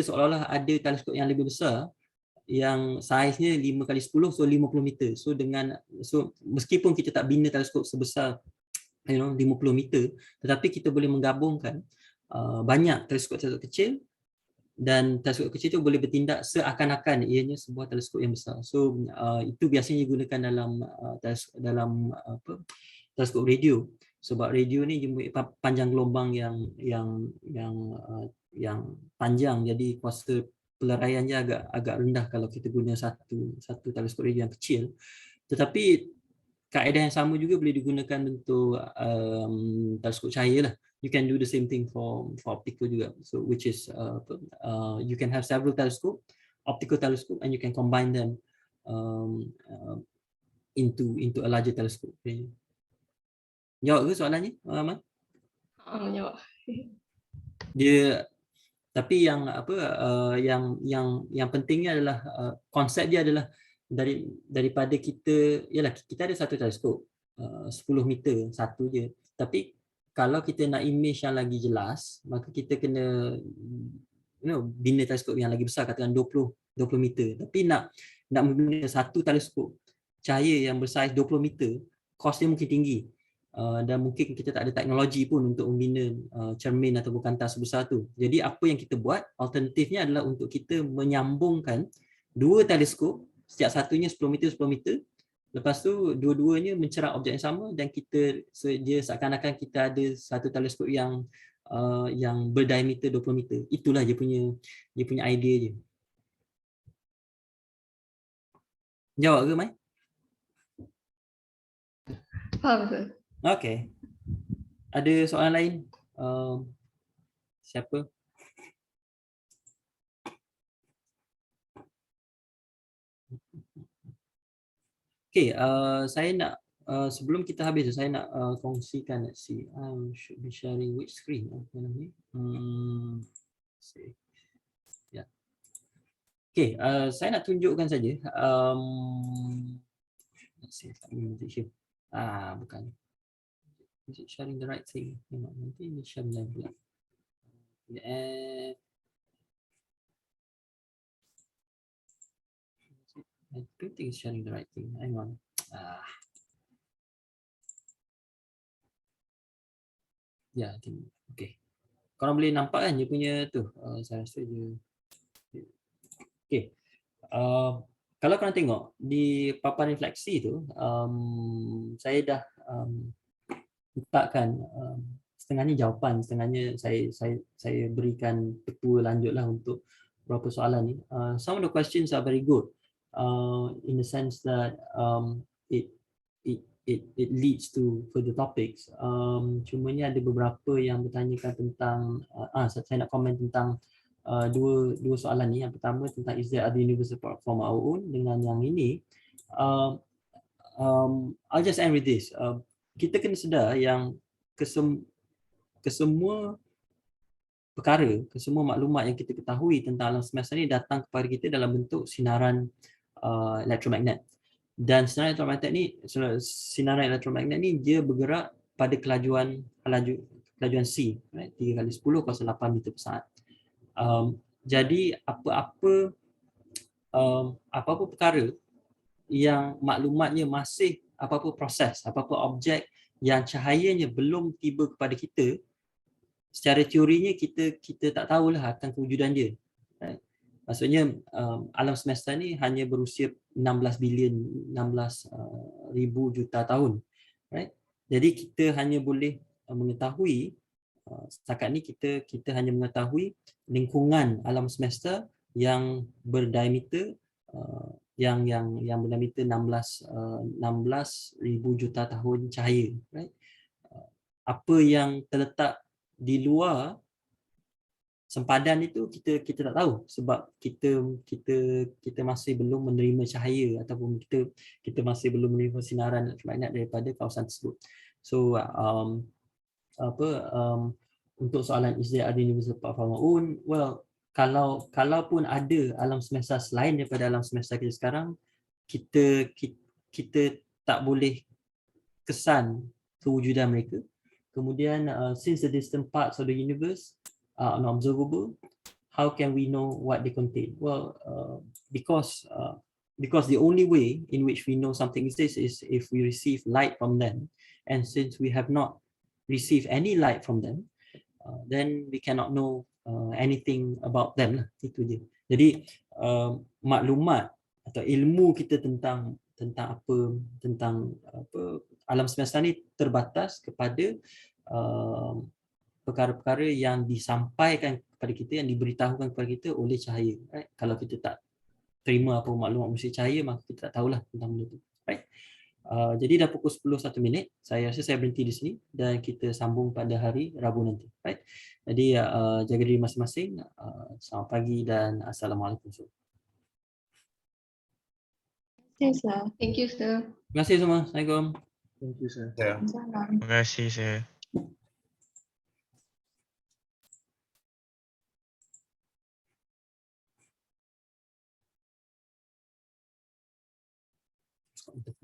seolah-olah ada teleskop yang lebih besar yang saiznya 5 kali 10, so 50 meter. So meskipun kita tak bina teleskop sebesar 50 meter, tetapi kita boleh menggabungkan banyak teleskop kecil, dan teleskop kecil itu boleh bertindak seakan-akan ianya sebuah teleskop yang besar. So itu biasanya digunakan dalam teleskop radio, sebab radio ni panjang gelombang yang panjang, jadi kuasa peleraiannya agak rendah kalau kita guna satu teleskop radio yang kecil. Tetapi kaedah yang sama juga boleh digunakan untuk teleskop cahaya lah. You can do the same thing for optical juga. So which is you can have several optical telescope, and you can combine them into a larger telescope. Jawab ke soalannya, Aman? Jawab. Dia, tapi yang yang pentingnya adalah konsep dia adalah daripada kita ada satu teleskop 10 meter satu je, tapi kalau kita nak imej yang lagi jelas, maka kita kena bina teleskop yang lagi besar, katakan 20 meter. Tapi nak membina satu teleskop cahaya yang bersaiz 20 meter, kos dia mungkin tinggi. Dan mungkin kita tak ada teknologi pun untuk membina cermin atau bukantar sebesar tu. Jadi apa yang kita buat, alternatifnya adalah untuk kita menyambungkan 2 teleskop, setiap satunya 10 meter 10 meter. Lepas tu dua-duanya mencerap objek yang sama, dan dia seakan-akan kita ada satu teleskop yang berdiameter 20 meter. Itulah dia punya idea dia. Jawab ke, Mai? Faham ke? Okey. Ada soalan lain? Siapa? Okey, saya nak sebelum kita habis, saya nak kongsikan. Let's see, I should be sharing which screen? Yeah. Okey, saya nak tunjukkan saja. Let's see, bukan. Is it sharing the right thing? Nanti ini share live pula. I don't think it's sharing the right thing. Hang on. Ya, okay. Korang boleh nampak kan dia punya tu. Saya rasa dia. Okay. Kalau korang tengok di papan refleksi tu, saya dah letakkan setengahnya jawapan, setengahnya saya berikan petua lanjutlah untuk beberapa soalan ni. Some of the questions are very good in the sense that it leads to further topics. Cumanya ada beberapa yang bertanyakan tentang saya nak komen tentang dua soalan ni. Yang pertama tentang is there other universal from our own, dengan yang ini I'll just end with this. Kita kena sedar yang kesemua perkara, kesemua maklumat yang kita ketahui tentang alam semesta ni datang kepada kita dalam bentuk sinaran elektromagnet. Dan sinaran elektromagnet ni dia bergerak pada kelajuan C, right? 3 kali 10 kuasa 8 meter per saat. Jadi apa-apa perkara yang maklumatnya masih, apa-apa proses, apa-apa objek yang cahayanya belum tiba kepada kita, secara teorinya kita tak tahulah akan kewujudan dia. Right? Maksudnya alam semesta ni hanya berusia 16 bilion, 16 ribu juta tahun, right? Jadi kita hanya boleh mengetahui setakat ni kita hanya mengetahui lingkungan alam semesta yang berdiameter yang berdiameter 16 ribu juta tahun cahaya, right? Apa yang terletak di luar sempadan itu kita tak tahu sebab kita masih belum menerima cahaya ataupun kita masih belum menerima sinaran elektromagnet daripada kawasan tersebut. So untuk soalan is there other universe apart from our own, well, kalaupun ada alam semesta selain daripada alam semesta kita sekarang, kita tak boleh kesan kewujudan mereka. Kemudian since the distant parts of the universe are unobservable, how can we know what they contain? Well, because the only way in which we know something exists is if we receive light from them, and since we have not received any light from them, then we cannot know anything about them lah. Itu je. Jadi maklumat atau ilmu kita tentang alam semesta ni terbatas kepada perkara-perkara yang disampaikan kepada kita, yang diberitahukan kepada kita oleh cahaya, right? Kalau kita tak terima apa maklumat melalui cahaya, maka kita tak tahulah tentang benda tu, right? Jadi dah pukul 10:01, saya rasa saya berhenti di sini dan kita sambung pada hari Rabu nanti, right? Jadi jaga diri masing-masing. Selamat pagi dan Assalamualaikum. Yes, sir. Thank you, sir. Terima kasih semua. Assalamualaikum. Thank you, sir. Yeah. Salam. Terima kasih saya. Untuk